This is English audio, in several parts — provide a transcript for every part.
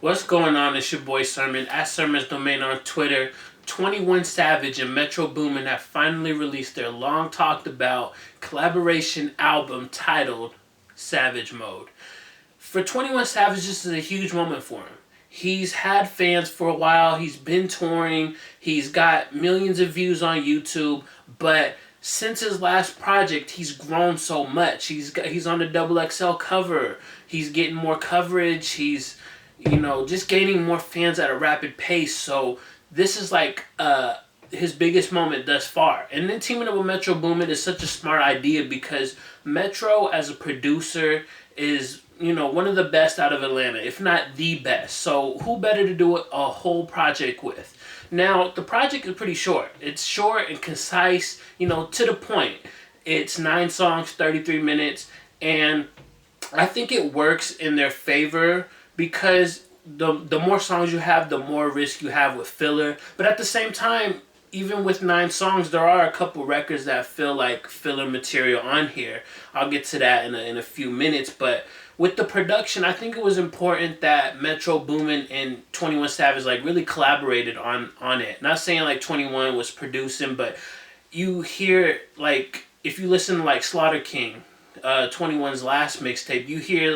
What's going on? It's your boy Sermon at Sermon's Domain on Twitter. 21 Savage and Metro Boomin have finally released their long talked about collaboration album titled Savage Mode. For 21 Savage, this is a huge moment for him. He's had fans for a while, he's been touring, he's got millions of views on YouTube, but since his last project, he's grown so much. He's on the XXL cover. He's getting more coverage. He's just gaining more fans at a rapid pace. So this is like his biggest moment thus far. And then teaming up with Metro Boomin is such a smart idea because Metro as a producer is one of the best out of Atlanta, if not the best. So who better to do a whole project with? Now, the project is pretty short. It's short and concise, to the point. It's 9 songs, 33 minutes, and I think it works in their favor because the more songs you have, the more risk you have with filler. But at the same time, even with 9 songs, there are a couple records that feel like filler material on here. I'll get to that in a few minutes, but with the production, I think it was important that Metro Boomin and 21 Savage really collaborated on it. Not saying 21 was producing, but you hear if you listen to Slaughter King, 21's last mixtape, you hear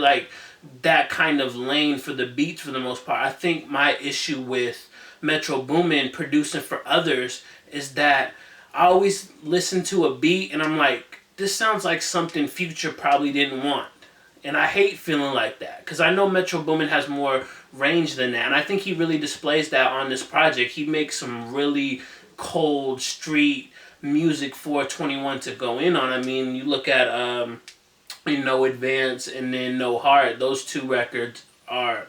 that kind of lane for the beats for the most part. I think my issue with Metro Boomin producing for others is that I always listen to a beat and I'm like, this sounds like something Future probably didn't want. And I hate feeling like that because I know Metro Boomin has more range than that. And I think he really displays that on this project. He makes some really cold street music for 21 to go in on. I mean, you look at No Advance and then No Heart. Those 2 records are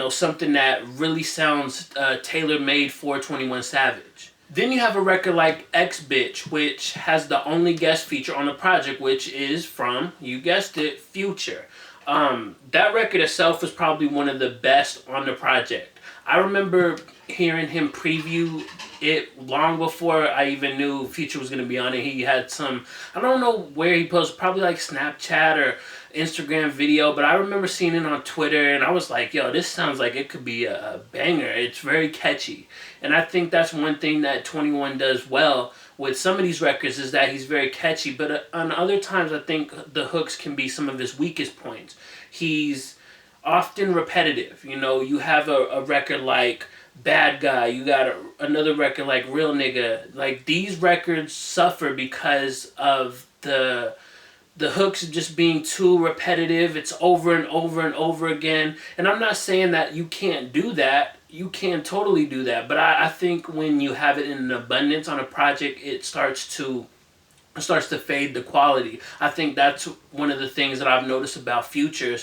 something that really sounds tailor-made for 21 Savage. Then you have a record like X Bitch, which has the only guest feature on the project, which is from, you guessed it, Future. That record itself was probably one of the best on the project. I remember hearing him preview it long before I even knew Future was going to be on it. He had some, I don't know where he posted, probably Snapchat or Instagram video, but I remember seeing it on Twitter and I was like, yo, this sounds like it could be a banger. It's very catchy. And I think that's one thing that 21 does well with some of these records is that he's very catchy, but on other times I think the hooks can be some of his weakest points. He's often repetitive. You have a record like Bad Guy, you got another record like Real Nigga. These records suffer because of the hooks just being too repetitive. It's over and over and over again. And I'm not saying that you can't do that. You can totally do that. But I think when you have it in an abundance on a project, it starts to fade the quality. I think that's one of the things that I've noticed about Future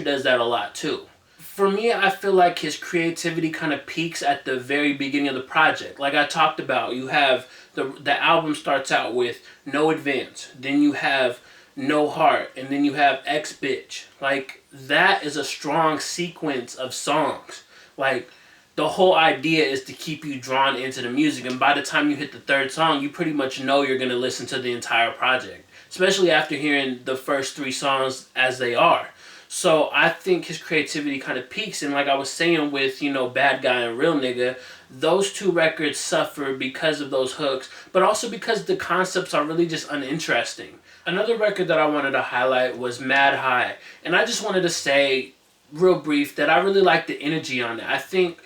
does that a lot too. For me, I feel like his creativity kind of peaks at the very beginning of the project. Like I talked about, you have the album starts out with No Advance. Then you have No Heart, and then you have X Bitch. That is a strong sequence of songs. The whole idea is to keep you drawn into the music, and by the time you hit the 3rd song, you pretty much know you're going to listen to the entire project, especially after hearing the first 3 songs as they are. So I think his creativity kind of peaks, and like I was saying with, Bad Guy and Real Nigga, those 2 records suffer because of those hooks, but also because the concepts are really just uninteresting. Another record that I wanted to highlight was Mad High, and I just wanted to say, real brief, that I really like the energy on it. I think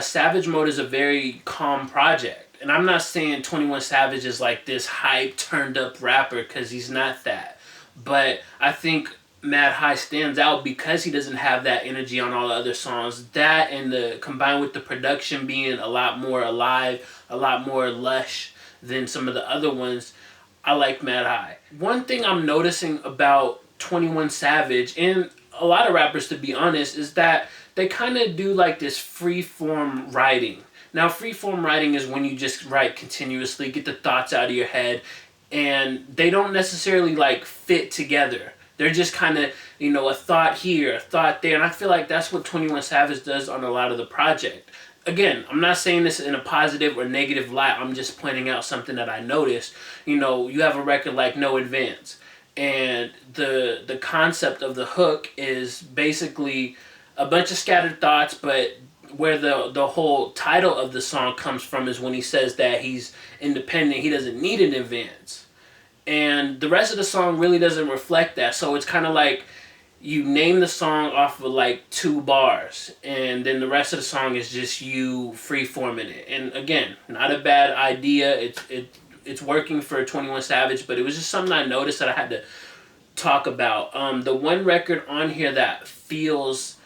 Savage Mode is a very calm project, and I'm not saying 21 Savage is this hype, turned up rapper, because he's not that, but I think Mad High stands out because he doesn't have that energy on all the other songs. That and combined with the production being a lot more alive, a lot more lush than some of the other ones, I like Mad High. One thing I'm noticing about 21 Savage, and a lot of rappers to be honest, is that they kind of do this free-form writing. Now, free-form writing is when you just write continuously, get the thoughts out of your head, and they don't necessarily fit together. They're just kind of, a thought here, a thought there. And I feel like that's what 21 Savage does on a lot of the project. Again, I'm not saying this in a positive or negative light. I'm just pointing out something that I noticed. You have a record like No Advance. And the concept of the hook is basically a bunch of scattered thoughts, but where the whole title of the song comes from is when he says that he's independent, he doesn't need an advance. And the rest of the song really doesn't reflect that. So it's kind of like you name the song off of like 2 bars, and then the rest of the song is just you free-forming it. And again, not a bad idea. It's working for 21 Savage, but it was just something I noticed that I had to talk about. The one record on here that feels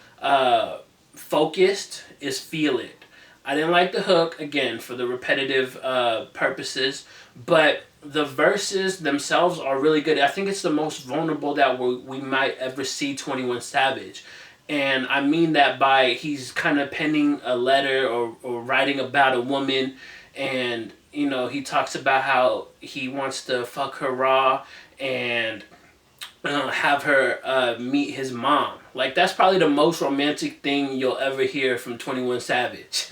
focused is Feel It. I didn't like the hook, again, for the repetitive purposes, but the verses themselves are really good. I think it's the most vulnerable that we might ever see 21 Savage. And I mean that by he's kind of penning a letter or writing about a woman, and he talks about how he wants to fuck her raw and have her meet his mom. Like, that's probably the most romantic thing you'll ever hear from 21 Savage.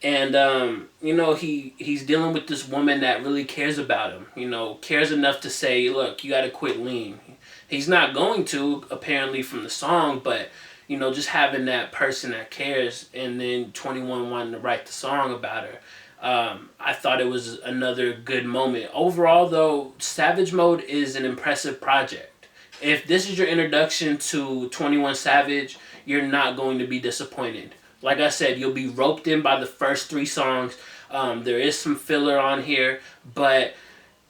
And he's dealing with this woman that really cares about him. Cares enough to say, look, you got to quit lean. He's not going to, apparently, from the song, but just having that person that cares, and then 21 wanting to write the song about her. I thought it was another good moment. Overall, though, Savage Mode is an impressive project. If this is your introduction to 21 Savage, you're not going to be disappointed. Like I said, you'll be roped in by the first 3 songs. There is some filler on here, but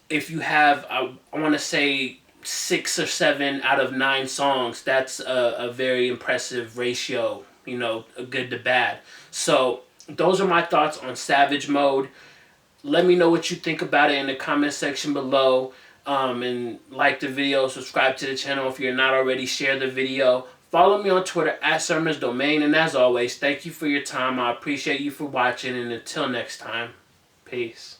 if you have, I want to say, 6 or 7 out of 9 songs, that's a very impressive ratio, a good to bad. So those are my thoughts on Savage Mode. Let me know what you think about it in the comment section below. And like the video, subscribe to the channel if you're not already, share the video. Follow me on Twitter @SermonsDomain, and as always, thank you for your time. I appreciate you for watching, and until next time, peace.